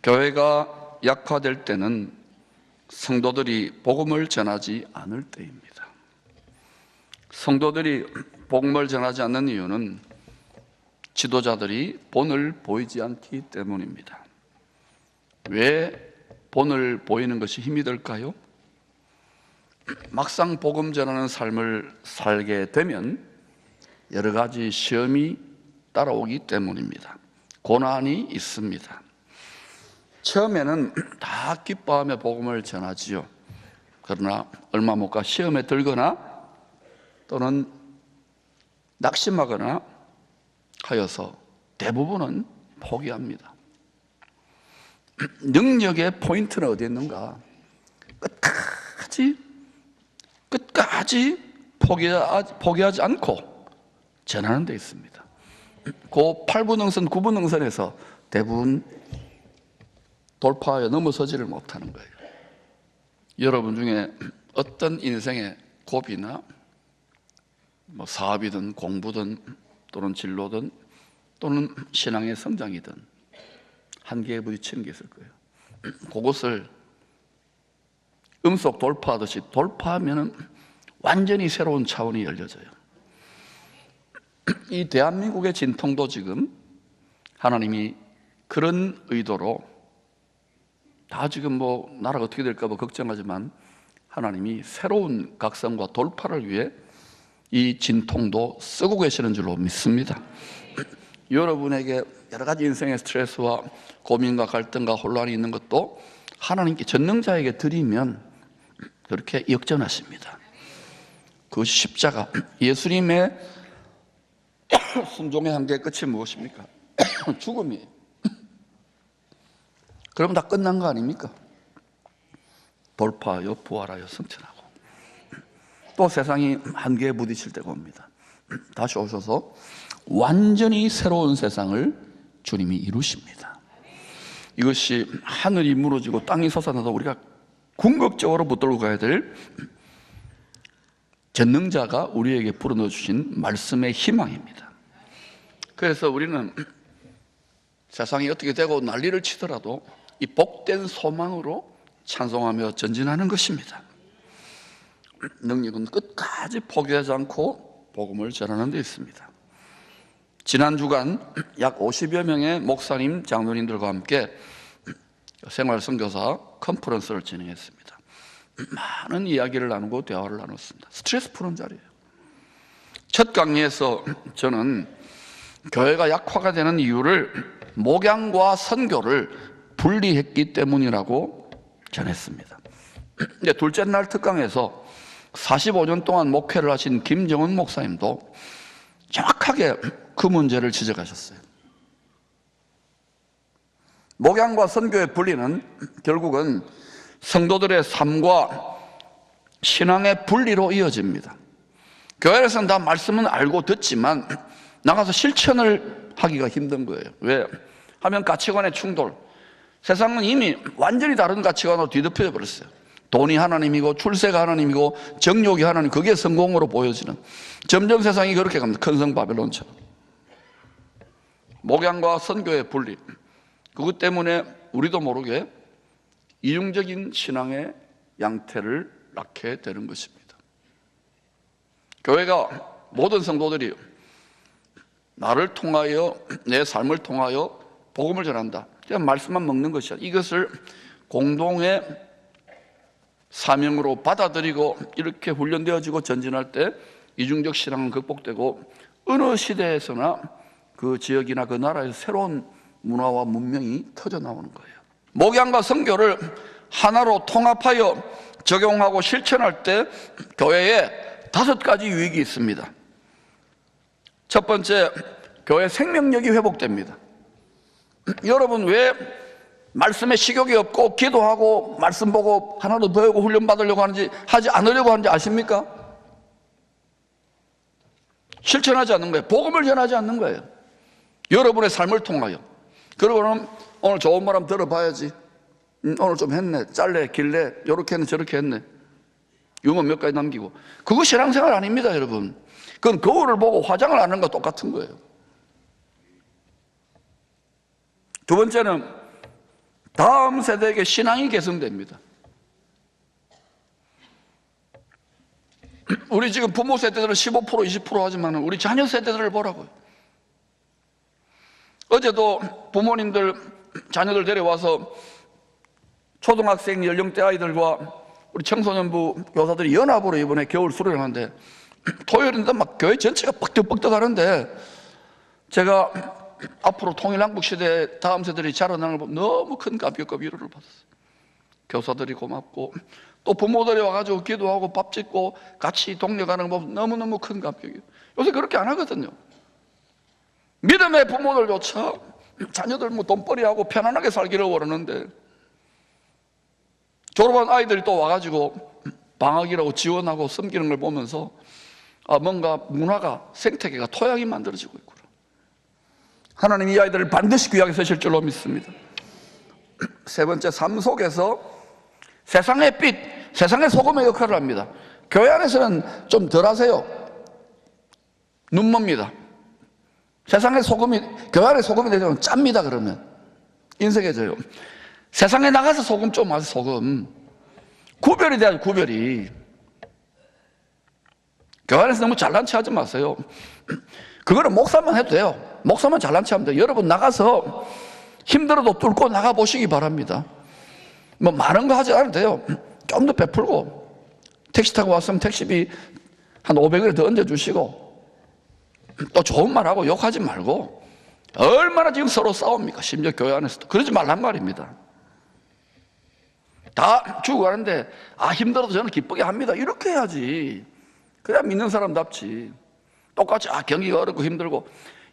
교회가 약화될 때는 성도들이 복음을 전하지 않을 때입니다. 성도들이 복음을 전하지 않는 이유는 지도자들이 본을 보이지 않기 때문입니다. 왜 본을 보이는 것이 힘이 될까요? 막상 복음 전하는 삶을 살게 되면 여러 가지 시험이 따라오기 때문입니다. 고난이 있습니다. 처음에는 다 기뻐하며 복음을 전하지요. 그러나 얼마 못 가 시험에 들거나 또는 낙심하거나 하여서 대부분은 포기합니다. 능력의 포인트는 어디 있는가? 끝까지 포기하지 않고 전하는 데 있습니다. 그 8분응선, 9분응선에서 대부분 돌파하여 넘어서지를 못하는 거예요. 여러분 중에 어떤 인생의 고비나 사업이든 공부든 또는 진로든 또는 신앙의 성장이든 한계에 부딪히는 게 있을 거예요. 그것을 음속 돌파하듯이 돌파하면 완전히 새로운 차원이 열려져요. 이 대한민국의 진통도 지금 하나님이 그런 의도로 다 지금 나라가 어떻게 될까 걱정하지만 하나님이 새로운 각성과 돌파를 위해 이 진통도 쓰고 계시는 줄로 믿습니다. 여러분에게 여러 가지 인생의 스트레스와 고민과 갈등과 혼란이 있는 것도 하나님께 전능자에게 드리면 그렇게 역전하십니다. 그 십자가, 예수님의 순종의 한계의 끝이 무엇입니까? 죽음이에요. 그럼 다 끝난 거 아닙니까? 돌파하여 부활하여 승천하고 또 세상이 한계에 부딪힐 때가 옵니다. 다시 오셔서 완전히 새로운 세상을 주님이 이루십니다. 이것이 하늘이 무너지고 땅이 솟아나서 우리가 궁극적으로 붙들고 가야 될 전능자가 우리에게 불어넣어 주신 말씀의 희망입니다. 그래서 우리는 세상이 어떻게 되고 난리를 치더라도 이 복된 소망으로 찬송하며 전진하는 것입니다. 능력은 끝까지 포기하지 않고 복음을 전하는 데 있습니다. 지난 주간 약 50여 명의 목사님, 장로님들과 함께 생활선교사 컨퍼런스를 진행했습니다. 많은 이야기를 나누고 대화를 나눴습니다. 스트레스 푸는 자리예요. 첫 강의에서 저는 교회가 약화가 되는 이유를 목양과 선교를 분리했기 때문이라고 전했습니다. 이제 둘째 날 특강에서 45년 동안 목회를 하신 김정은 목사님도 정확하게 그 문제를 지적하셨어요. 목양과 선교의 분리는 결국은 성도들의 삶과 신앙의 분리로 이어집니다. 교회에서는 다 말씀은 알고 듣지만 나가서 실천을 하기가 힘든 거예요. 왜? 하면 가치관의 충돌. 세상은 이미 완전히 다른 가치관으로 뒤덮여 버렸어요. 돈이 하나님이고 출세가 하나님이고 정욕이 하나님, 그게 성공으로 보여지는, 점점 세상이 그렇게 갑니다. 큰 성 바벨론처럼. 목양과 선교의 분리, 그것 때문에 우리도 모르게 이중적인 신앙의 양태를 낳게 되는 것입니다. 교회가 모든 성도들이 나를 통하여, 내 삶을 통하여 복음을 전한다, 그냥 말씀만 먹는 것이 아니라 이것을 공동의 사명으로 받아들이고 이렇게 훈련되어지고 전진할 때 이중적 신앙은 극복되고 어느 시대에서나 그 지역이나 그 나라에서 새로운 문화와 문명이 터져 나오는 거예요. 목양과 선교를 하나로 통합하여 적용하고 실천할 때 교회에 5가지 유익이 있습니다. 첫 번째, 교회 생명력이 회복됩니다. 여러분 왜 말씀에 식욕이 없고 기도하고 말씀 보고 하나도 더 배우고 훈련 받으려고 하는지, 하지 않으려고 하는지 아십니까? 실천하지 않는 거예요. 복음을 전하지 않는 거예요. 여러분의 삶을 통하여. 그러고는 오늘 좋은 말 한번 들어봐야지, 오늘 좀 했네, 짧네 길네, 요렇게 했네 저렇게 했네, 유머 몇 가지 남기고. 그거 신앙생활 아닙니다, 여러분. 그건 거울을 보고 화장을 하는 거 똑같은 거예요. 두 번째는 다음 세대에게 신앙이 계승됩니다. 우리 지금 부모 세대들은 15% 20% 하지만 우리 자녀 세대들을 보라고요. 어제도 부모님들 자녀들 데려와서 초등학생 연령대 아이들과 우리 청소년부 교사들이 연합으로 이번에 겨울 수련을 하는데 토요일인데 막 교회 전체가 뻑떡뻑떡 하는데 제가 앞으로 통일한국 시대 다음 세대들이 자라나는 걸 보면 너무 큰 감격과 위로를 받았어요. 교사들이 고맙고 또 부모들이 와가지고 기도하고 밥 짓고 같이 동력하는 거 보면 너무너무 큰 감격이에요. 요새 그렇게 안 하거든요. 믿음의 부모들조차 자녀들 뭐 돈벌이하고 편안하게 살기를 원하는데 졸업한 아이들이 또 와가지고 방학이라고 지원하고 섬기는 걸 보면서 뭔가 문화가 생태계가 토양이 만들어지고 있구나. 하나님 이 아이들을 반드시 귀하게 쓰실 줄로 믿습니다. 세 번째, 삶 속에서 세상의 빛, 세상의 소금의 역할을 합니다. 교회 안에서는 좀 덜 하세요. 눈멉니다. 세상의 소금이, 교회 안에 소금이 되면 짭니다. 그러면 인색해져요. 세상에 나가서 소금 좀 하세요. 소금 구별이 돼야죠. 구별이. 교회 안에서 너무 잘난 체 하지 마세요. 그거는 목사만 해도 돼요. 목사만 잘난 체 하면 돼요. 여러분 나가서 힘들어도 뚫고 나가보시기 바랍니다. 뭐 많은 거 하지 않아도 돼요. 좀 더 베풀고 택시 타고 왔으면 택시비 한 500원 더 얹어주시고 또 좋은 말 하고 욕하지 말고. 얼마나 지금 서로 싸웁니까? 심지어 교회 안에서도. 그러지 말란 말입니다. 다 죽어가는데 힘들어도 저는 기쁘게 합니다 이렇게 해야지. 그래야 믿는 사람답지. 똑같이 경기가 어렵고 힘들고.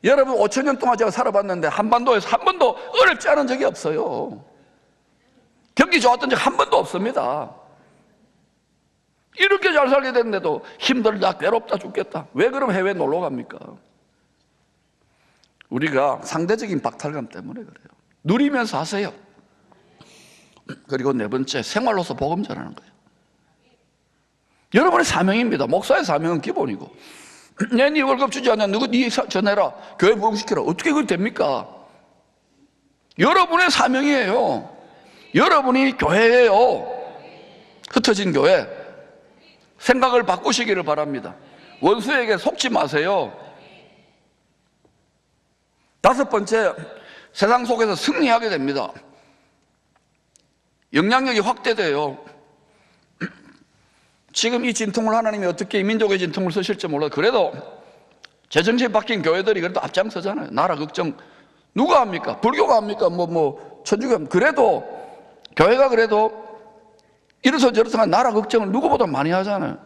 여러분 5,000년 동안 제가 살아봤는데 한반도에서 한 번도 어렵지 않은 적이 없어요. 경기 좋았던 적 한 번도 없습니다. 이렇게 잘 살게 됐는데도 힘들다 괴롭다 죽겠다. 왜 그럼 해외 놀러 갑니까? 우리가 상대적인 박탈감 때문에 그래요. 누리면서 하세요. 그리고 네 번째, 생활로서 복음 전하는 거예요. 여러분의 사명입니다. 목사의 사명은 기본이고, 네 월급 주지 않냐, 누구 네 전해라, 교회 부흥시켜라. 어떻게 그게 됩니까? 여러분의 사명이에요. 여러분이 교회예요. 흩어진 교회. 생각을 바꾸시기를 바랍니다. 원수에게 속지 마세요. 다섯 번째, 세상 속에서 승리하게 됩니다. 영향력이 확대돼요. 지금 이 진통을 하나님이 어떻게 이 민족의 진통을 쓰실지 몰라도 그래도 제정신 바뀐 교회들이 그래도 앞장서잖아요. 나라 걱정 누가 합니까? 불교가 합니까? 천주교 합니까? 그래도 교회가 그래도 이래서 저래서 나라 걱정을 누구보다 많이 하잖아요.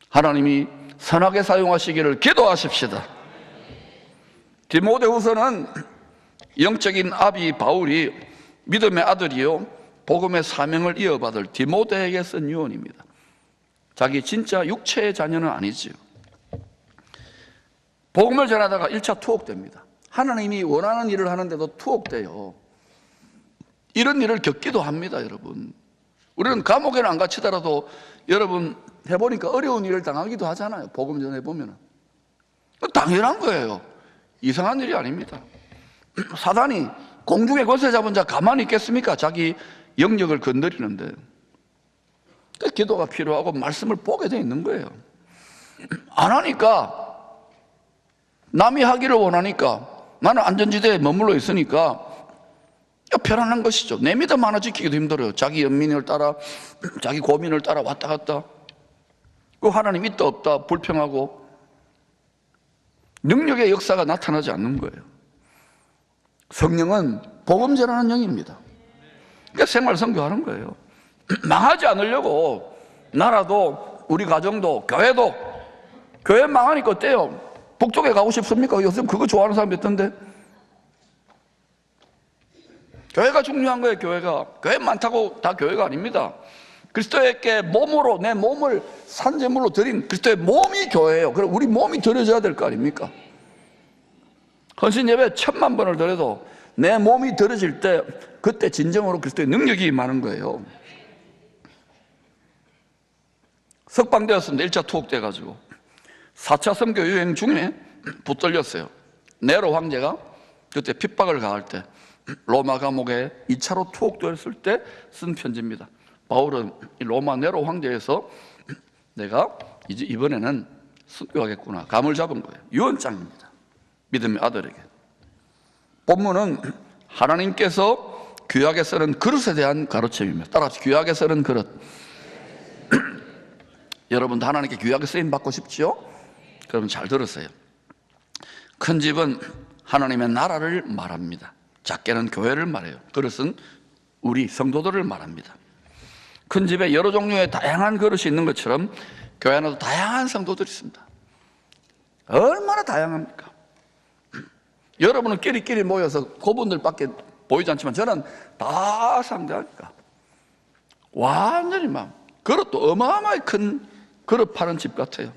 하나님이 선하게 사용하시기를 기도하십시다. 디모데후서는 영적인 아비 바울이 믿음의 아들이요 복음의 사명을 이어받을 디모데에게 쓴 유언입니다. 자기 진짜 육체의 자녀는 아니지요. 복음을 전하다가 1차 투옥됩니다. 하나님이 원하는 일을 하는데도 투옥돼요. 이런 일을 겪기도 합니다. 여러분, 우리는 감옥에는 안 갇히더라도 여러분 해보니까 어려운 일을 당하기도 하잖아요. 복음 전해보면 당연한 거예요. 이상한 일이 아닙니다. 사단이 공중에 권세 잡은 자 가만히 있겠습니까? 자기 영역을 건드리는데. 기도가 필요하고 말씀을 보게 돼 있는 거예요. 안 하니까, 남이 하기를 원하니까, 나는 안전지대에 머물러 있으니까 편안한 것이죠. 내 믿음 하나 지키기도 힘들어요. 자기 연민을 따라, 자기 고민을 따라 왔다 갔다. 그 하나님 있다 없다 불평하고 능력의 역사가 나타나지 않는 거예요. 성령은 복음 전하는 영입니다. 그러니까 생활 선교하는 거예요. 망하지 않으려고. 나라도 우리 가정도 교회도. 교회 망하니까 어때요? 북쪽에 가고 싶습니까? 요즘 그거 좋아하는 사람이 있던데. 교회가 중요한 거예요. 교회가. 교회 많다고 다 교회가 아닙니다. 그리스도에게 몸으로 내 몸을 산제물로 드린 그리스도의 몸이 교회예요. 그럼 우리 몸이 드려져야 될 거 아닙니까? 헌신 예배 10,000,000번을 드려도 내 몸이 드려질 때 그때 진정으로 그리스도의 능력이 임하는 거예요. 석방되었습니다. 1차 투옥돼가지고 4차 선교 유행 중에 붙들렸어요. 네로 황제가 그때 핍박을 가할 때 로마 감옥에 2차로 투옥되었을 때 쓴 편지입니다. 바울은 로마 네로 황제에서 내가 이제 이번에는 순교하겠구나 감을 잡은 거예요. 유언장입니다. 믿음의 아들에게. 본문은 하나님께서 구약에 쓰는 그릇에 대한 가르침입니다. 따라서 구약에 쓰는 그릇. 여러분도 하나님께 구약에 쓰임 받고 싶지요? 그럼 잘 들으세요. 큰 집은 하나님의 나라를 말합니다. 작게는 교회를 말해요. 그릇은 우리 성도들을 말합니다. 큰 집에 여러 종류의 다양한 그릇이 있는 것처럼 교회 안에도 다양한 성도들이 있습니다. 얼마나 다양합니까? 여러분은 끼리끼리 모여서 그분들밖에 보이지 않지만 저는 다 상대하니까 완전히 막 그릇도 어마어마하게 큰 그릇 파는 집 같아요.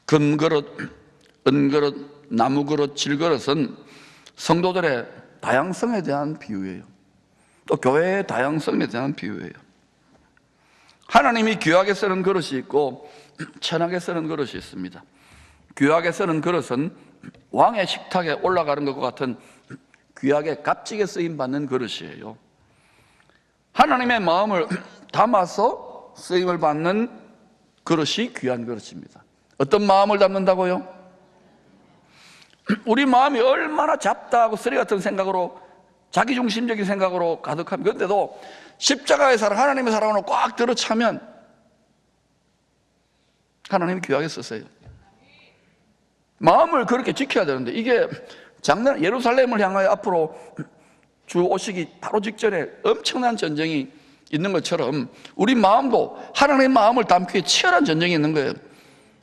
금그릇, 은그릇, 나무그릇, 질그릇은 성도들의 다양성에 대한 비유예요. 또 교회의 다양성에 대한 비유예요. 하나님이 구약에 쓰는 그릇이 있고 천하게 쓰는 그릇이 있습니다. 구약에 쓰는 그릇은 왕의 식탁에 올라가는 것과 같은 귀하게 값지게 쓰임받는 그릇이에요. 하나님의 마음을 담아서 쓰임을 받는 그릇이 귀한 그릇입니다. 어떤 마음을 담는다고요? 우리 마음이 얼마나 잡다하고 쓰레기 같은 생각으로 자기중심적인 생각으로 가득합니다. 그런데도 십자가의 사랑, 하나님의 사랑으로 꽉 들어차면 하나님이 귀하게 쓰세요. 마음을 그렇게 지켜야 되는데 이게 작년 예루살렘을 향하여 앞으로 주 오시기 바로 직전에 엄청난 전쟁이 있는 것처럼 우리 마음도 하나님의 마음을 담기 위해 치열한 전쟁이 있는 거예요.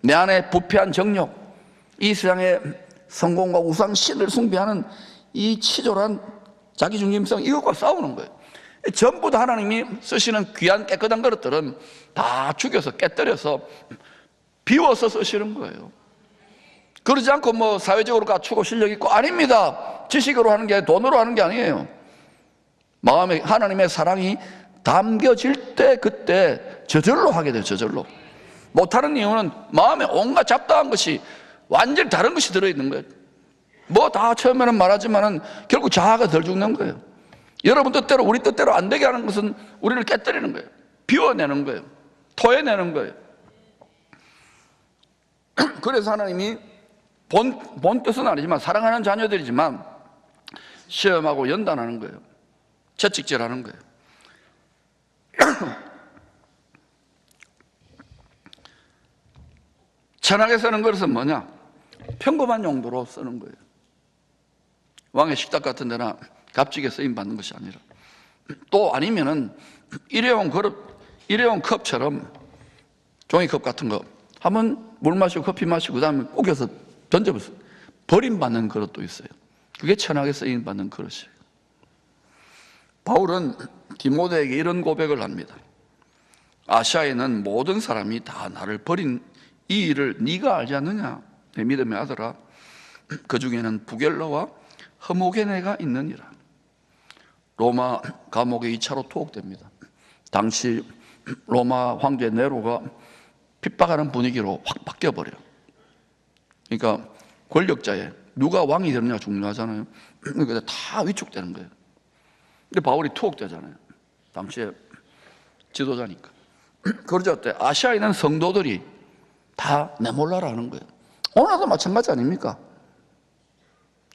내 안에 부패한 정욕, 이 세상의 성공과 우상 신을 숭배하는 이 치졸한 자기중심성, 이것과 싸우는 거예요. 전부 다 하나님이 쓰시는 귀한 깨끗한 그릇들은 다 죽여서 깨뜨려서 비워서 쓰시는 거예요. 그러지 않고 뭐 사회적으로 갖추고 실력 있고 아닙니다. 지식으로 하는 게 돈으로 하는 게 아니에요. 마음에 하나님의 사랑이 담겨질 때 그때 저절로 하게 돼요. 저절로. 못하는 이유는 마음에 온갖 잡다한 것이 완전히 다른 것이 들어있는 거예요. 뭐 다 처음에는 말하지만은 결국 자아가 덜 죽는 거예요. 여러분 뜻대로 우리 뜻대로 안 되게 하는 것은 우리를 깨뜨리는 거예요. 비워내는 거예요. 토해내는 거예요. 그래서 하나님이 본 뜻은 아니지만 사랑하는 자녀들이지만 시험하고 연단하는 거예요. 채찍질하는 거예요. 천하게 쓰는 그릇은 뭐냐? 평범한 용도로 쓰는 거예요. 왕의 식탁 같은 데나 값지게 쓰임 받는 것이 아니라, 또 아니면은 일회용 그릇, 일회용 컵처럼 종이컵 같은 거 한번 물 마시고 커피 마시고 그 다음에 우겨서 던져버려서 버림받는 그릇도 있어요. 그게 천하게 쓰임 받는 그릇이에요. 바울은 디모데에게 이런 고백을 합니다. 아시아에 있는 모든 사람이 다 나를 버린 이 일을 네가 알지 않느냐? 내 믿음의 아들아, 그 중에는 부겔러와 허모게네가 있느니라. 로마 감옥에 2차로 투옥됩니다. 당시 로마 황제 네로가 핍박하는 분위기로 확 바뀌어버려요. 그러니까 권력자에 누가 왕이 되느냐가 중요하잖아요. 그러니까 다 위축되는 거예요. 근데 바울이 투옥되잖아요. 당시에 지도자니까. 그러자 어때? 아시아에 있는 성도들이 다 내몰라라 하는 거예요. 오늘도 마찬가지 아닙니까?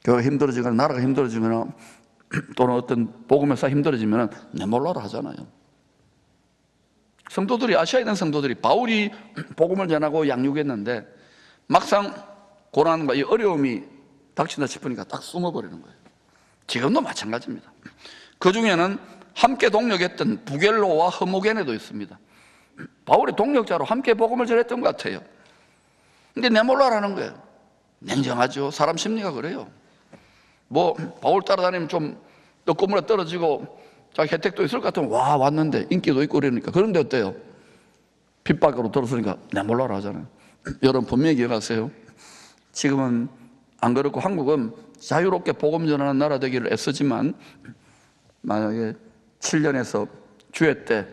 교회가 힘들어지거나 나라가 힘들어지거나 또는 어떤 복음에서 힘들어지면 내몰라라 하잖아요. 성도들이, 아시아에 있는 성도들이 바울이 복음을 전하고 양육했는데 막상 고난과 이 어려움이 닥친다 싶으니까 딱 숨어버리는 거예요. 지금도 마찬가지입니다. 그 중에는 함께 동력했던 부겔로와 허모게네도 있습니다. 바울의 동력자로 함께 복음을 전했던 것 같아요. 근데 내몰라라는 거예요. 냉정하죠. 사람 심리가 그래요. 뭐 바울 따라다니면 좀 떡고물에 떨어지고 자기 혜택도 있을 것 같으면 와 왔는데 인기도 있고 그러니까. 그런데 어때요? 핍박으로 들었으니까 내몰라라 하잖아요. 여러분 분명히 기억하세요. 지금은 안 그렇고 한국은 자유롭게 복음 전하는 나라 되기를 애쓰지만 만약에 7년에서 주의 때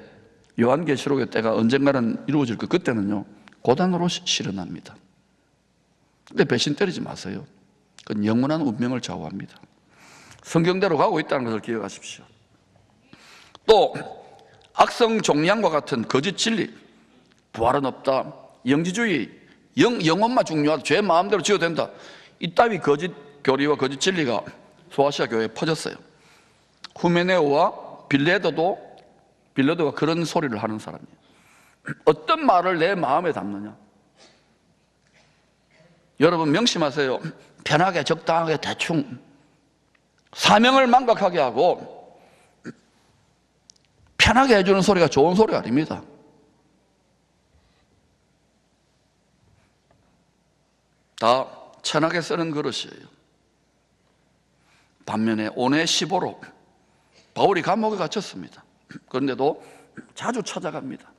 요한계시록의 때가 언젠가는 이루어질 거, 그때는요 고단으로 실현합니다. 근데 배신 때리지 마세요. 그건 영원한 운명을 좌우합니다. 성경대로 가고 있다는 것을 기억하십시오. 또 악성 종양과 같은 거짓 진리, 부활은 없다, 영지주의, 영혼만 중요하다, 죄 마음대로 지어도 된다, 이따위 거짓 교리와 거짓 진리가 소아시아 교회에 퍼졌어요. 후메네오와 빌레도가 그런 소리를 하는 사람이에요. 어떤 말을 내 마음에 담느냐. 여러분 명심하세요. 편하게 적당하게 대충 사명을 망각하게 하고 편하게 해주는 소리가 좋은 소리가 아닙니다. 다 천하게 쓰는 그릇이에요. 반면에 오네시보로, 바울이 감옥에 갇혔습니다. 그런데도 자주 찾아갑니다.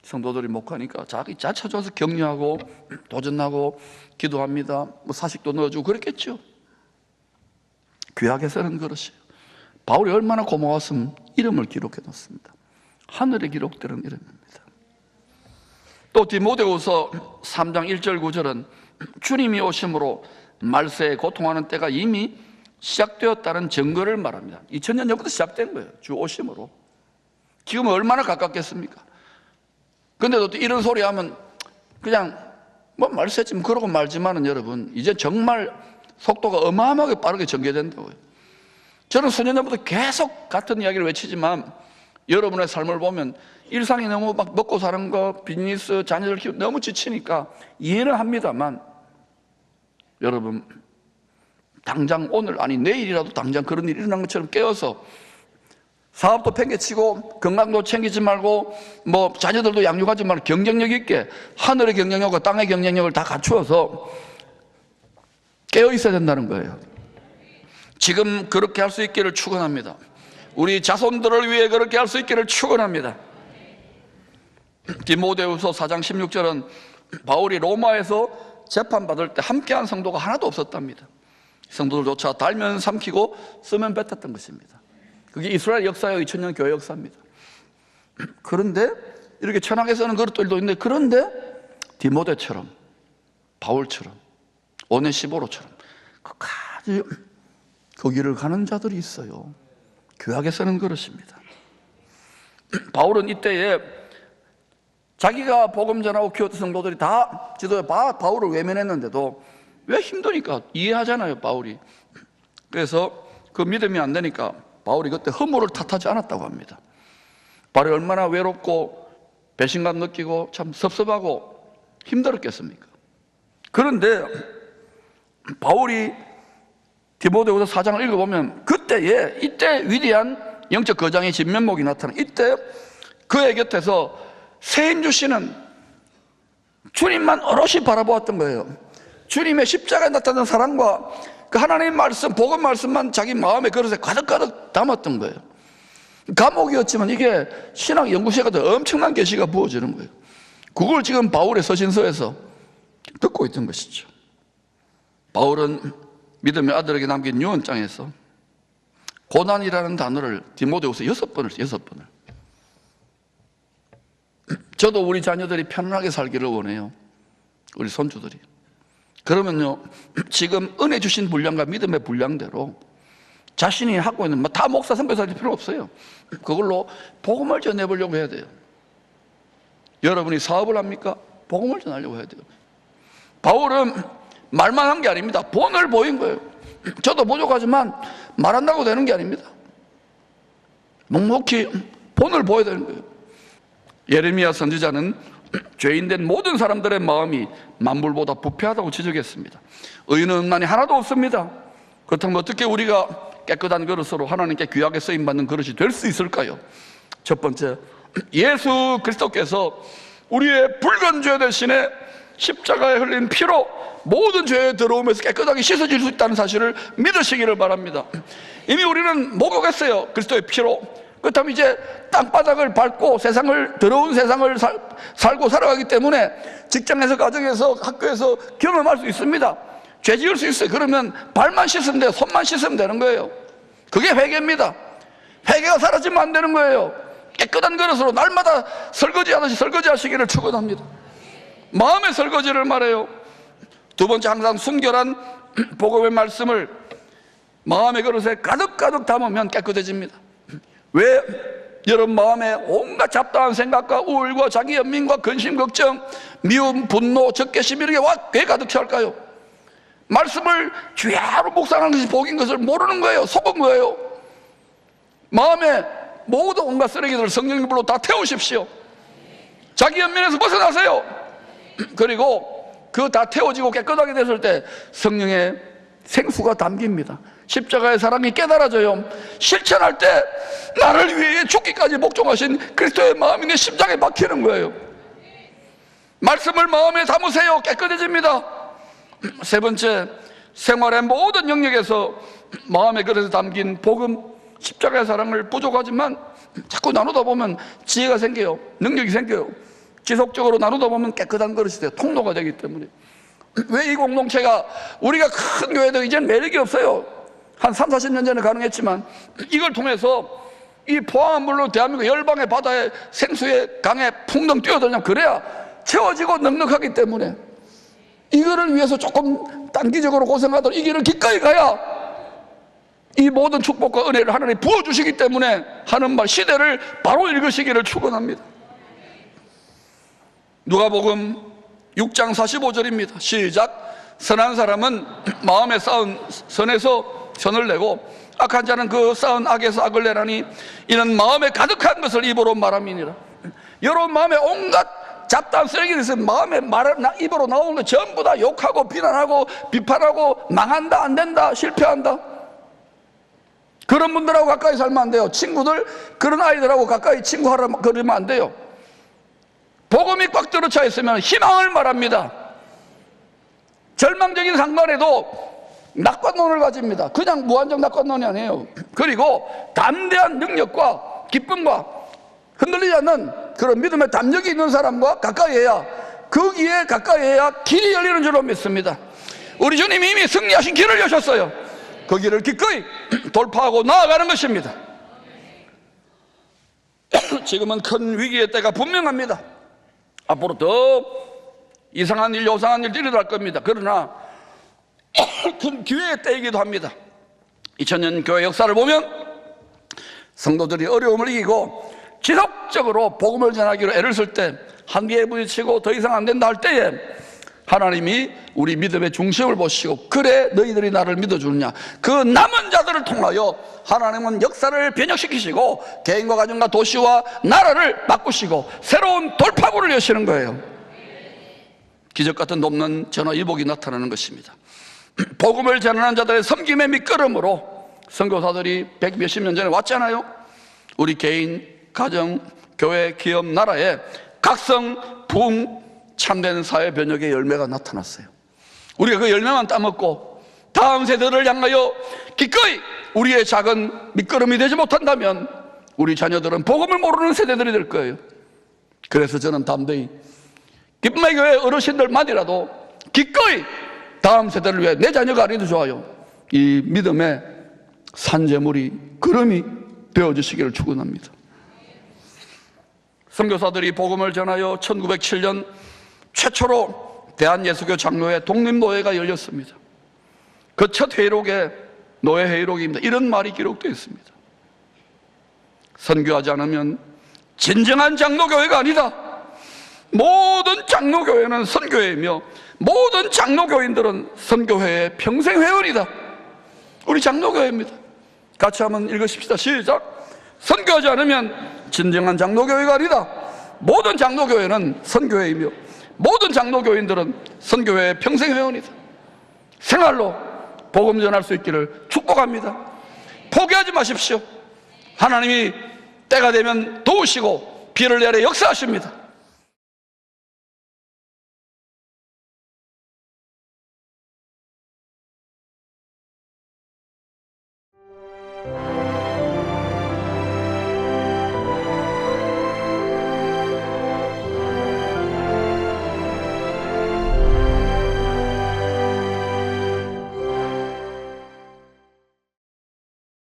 성도들이 목하니까 자기 찾아와서 격려하고 도전하고 기도합니다. 뭐 사식도 넣어주고 그랬겠죠. 귀하게 쓰는 그릇이에요. 바울이 얼마나 고마웠으면 이름을 기록해 놓습니다. 하늘에 기록되는 이름입니다. 또 디모데후서 3장 1절 9절은 주님이 오심으로 말세에 고통하는 때가 이미 시작되었다는 증거를 말합니다. 2000년 전부터 시작된 거예요. 주 오심으로. 지금 얼마나 가깝겠습니까? 근데도 또 이런 소리 하면 그냥 뭐 말세지 뭐 그러고 말지만은 여러분, 이제 정말 속도가 어마어마하게 빠르게 전개된다고요. 저는 수년 전부터 계속 같은 이야기를 외치지만 여러분의 삶을 보면 일상이 너무 막 먹고 사는 거, 비즈니스, 자녀들 키우고 너무 지치니까 이해는 합니다만, 여러분 당장 오늘 아니 내일이라도 당장 그런 일이 일어난 것처럼 깨어서 사업도 팽개치고 건강도 챙기지 말고 뭐 자녀들도 양육하지 말고 경쟁력 있게 하늘의 경쟁력과 땅의 경쟁력을 다 갖추어서 깨어 있어야 된다는 거예요. 지금 그렇게 할 수 있기를 축원합니다. 우리 자손들을 위해 그렇게 할 수 있기를 축원합니다. 디모데후서 4장 16절은 바울이 로마에서 재판받을 때 함께한 성도가 하나도 없었답니다. 성도들조차 달면 삼키고 쓰면 뱉었던 것입니다. 그게 이스라엘 역사의 2000년 교회 역사입니다. 그런데 이렇게 천하게 쓰는 그릇들도 있는데, 그런데 디모데처럼, 바울처럼, 오네시보로처럼 끝까지 그 길을 가는 자들이 있어요. 귀하게 쓰는 그릇입니다. 바울은 이때에 자기가 복음 전하고 키웠던 성도들이 다 지도에 바울을 외면했는데도 왜 힘드니까 이해하잖아요, 바울이. 그래서 그 믿음이 안 되니까 바울이 그때 허물을 탓하지 않았다고 합니다. 바울이 얼마나 외롭고 배신감 느끼고 참 섭섭하고 힘들었겠습니까? 그런데 바울이 디모데후서 4장을 읽어보면 이때 위대한 영적 거장의 진면목이 나타나, 이때 그의 곁에서 세임 주시는 주님만 오롯이 바라보았던 거예요. 주님의 십자가에 나타난 사랑과 그 하나님의 말씀, 복음 말씀만 자기 마음의 그릇에 가득가득 담았던 거예요. 감옥이었지만 이게 신학 연구실에 가도 엄청난 계시가 부어지는 거예요. 그걸 지금 바울의 서신서에서 듣고 있던 것이죠. 바울은 믿음의 아들에게 남긴 유언장에서 고난이라는 단어를 디모데후서 6번을 써요. 6번을. 저도 우리 자녀들이 편안하게 살기를 원해요. 우리 손주들이. 그러면요, 지금 은혜 주신 분량과 믿음의 분량대로 자신이 갖고 있는 다 목사 선교사 될 필요 없어요. 그걸로 복음을 전해보려고 해야 돼요. 여러분이 사업을 합니까? 복음을 전하려고 해야 돼요. 바울은 말만 한 게 아닙니다. 본을 보인 거예요. 저도 부족하지만 말한다고 되는 게 아닙니다. 묵묵히 본을 보여야 되는 거예요. 예레미야 선지자는 죄인된 모든 사람들의 마음이 만물보다 부패하다고 지적했습니다. 의인은 음란이 하나도 없습니다. 그렇다면 어떻게 우리가 깨끗한 그릇으로 하나님께 귀하게 쓰임받는 그릇이 될 수 있을까요? 첫 번째, 예수 그리스도께서 우리의 붉은 죄 대신에 십자가에 흘린 피로 모든 죄에 들어오면서 깨끗하게 씻어질 수 있다는 사실을 믿으시기를 바랍니다. 이미 우리는 목욕했어요, 그리스도의 피로. 그렇다면 이제 땅바닥을 밟고 더러운 세상을 살고 살아가기 때문에 직장에서, 가정에서, 학교에서 경험할 수 있습니다. 죄 지을 수 있어요. 그러면 발만 씻으면 돼요. 손만 씻으면 되는 거예요. 그게 회개입니다. 회개가 사라지면 안 되는 거예요. 깨끗한 그릇으로 날마다 설거지하듯이 설거지하시기를 축원합니다. 마음의 설거지를 말해요. 두 번째, 항상 순결한 복음의 말씀을 마음의 그릇에 가득가득 담으면 깨끗해집니다. 왜? 여러분 마음에 온갖 잡다한 생각과 우울과 자기 연민과 근심, 걱정, 미움, 분노, 적개심 이런 게 왜 가득 찰까요? 말씀을 주야로 묵상하는 것이 복인 것을 모르는 거예요. 속은 거예요. 마음에 모든 온갖 쓰레기들을 성령의 불로 다 태우십시오. 자기 연민에서 벗어나세요. 그리고 그 다 태워지고 깨끗하게 됐을 때 성령의 생수가 담깁니다. 십자가의 사랑이 깨달아져요. 실천할 때 나를 위해 죽기까지 복종하신 그리스도의 마음이 내 심장에 박히는 거예요. 말씀을 마음에 담으세요. 깨끗해집니다. 세 번째, 생활의 모든 영역에서 마음의 그릇에 담긴 복음, 십자가의 사랑을 부족하지만 자꾸 나누다 보면 지혜가 생겨요. 능력이 생겨요. 지속적으로 나누다 보면 깨끗한 그릇이 돼요. 통로가 되기 때문에. 왜 이 공동체가, 우리가 큰 교회도 이제는 매력이 없어요. 한 3, 40년 전에 가능했지만 이걸 통해서 이 포항한 물로 대한민국 열방의 바다에 생수의 강에 풍덩 뛰어들면 그래야 채워지고 넉넉하기 때문에 이거를 위해서 조금 단기적으로 고생하도록 이 길을 기꺼이 가야 이 모든 축복과 은혜를 하나님 부어주시기 때문에 하는 말, 시대를 바로 읽으시기를 축원합니다. 누가복음 6장 45절입니다. 시작. 선한 사람은 마음에 쌓은 선에서 선을 내고 악한 자는 그 쌓은 악에서 악을 내라니 이는 마음에 가득한 것을 입으로 말함이니라. 여러분 마음에 온갖 잡다한 쓰레기들이 있으면 마음에 입으로 나오는 거 전부 다 욕하고 비난하고 비판하고 망한다, 안 된다, 실패한다. 그런 분들하고 가까이 살면 안 돼요. 친구들, 그런 아이들하고 가까이 친구하라 그러면 안 돼요. 복음이 꽉 들어차 있으면 희망을 말합니다. 절망적인 상관에도 낙관론을 가집니다. 그냥 무한정 낙관론이 아니에요. 그리고 담대한 능력과 기쁨과 흔들리지 않는 그런 믿음의 담력이 있는 사람과 가까이 해야, 거기에 가까이 해야 길이 열리는 줄로 믿습니다. 우리 주님이 이미 승리하신 길을 여셨어요. 그 길을 기꺼이 돌파하고 나아가는 것입니다. 지금은 큰 위기의 때가 분명합니다. 앞으로 더 이상한 일, 요상한 일들이 일어날 겁니다. 그러나 큰 기회의 때이기도 합니다. 2000년 교회 역사를 보면 성도들이 어려움을 이기고 지속적으로 복음을 전하기로 애를 쓸 때, 한계에 부딪히고 더 이상 안 된다 할 때에 하나님이 우리 믿음의 중심을 보시고, 그래 너희들이 나를 믿어주느냐, 그 남은 자들을 통하여 하나님은 역사를 변혁시키시고 개인과 가정과 도시와 나라를 바꾸시고 새로운 돌파구를 여시는 거예요. 기적같은 돕는 전화위복이 나타나는 것입니다. 복음을 전하는 자들의 섬김의 밑거름으로 선교사들이 100몇십 년 전에 왔잖아요. 우리 개인, 가정, 교회, 기업, 나라에 각성, 부흥, 참된 사회 변혁의 열매가 나타났어요. 우리가 그 열매만 따먹고 다음 세대를 향하여 기꺼이 우리의 작은 밑거름이 되지 못한다면 우리 자녀들은 복음을 모르는 세대들이 될 거예요. 그래서 저는 담대히 기쁨의 교회 어르신들만이라도 기꺼이 다음 세대를 위해, 내 자녀가 아니도 좋아요, 이 믿음의 산재물이, 그름이 되어주시기를 축원합니다. 선교사들이 복음을 전하여 1907년 최초로 대한예수교 장로회 독립노회가 열렸습니다. 그 첫 회의록에, 노회 회의록입니다, 이런 말이 기록되어 있습니다. 선교하지 않으면 진정한 장로교회가 아니다. 모든 장로교회는 선교회이며 모든 장로교인들은 선교회의 평생 회원이다. 우리 장로교회입니다. 같이 한번 읽으십시다. 시작. 선교하지 않으면 진정한 장로교회가 아니다. 모든 장로교회는 선교회이며 모든 장로교인들은 선교회의 평생 회원이다. 생활로 복음 전할 수 있기를 축복합니다. 포기하지 마십시오. 하나님이 때가 되면 도우시고 비를 내려 역사하십니다.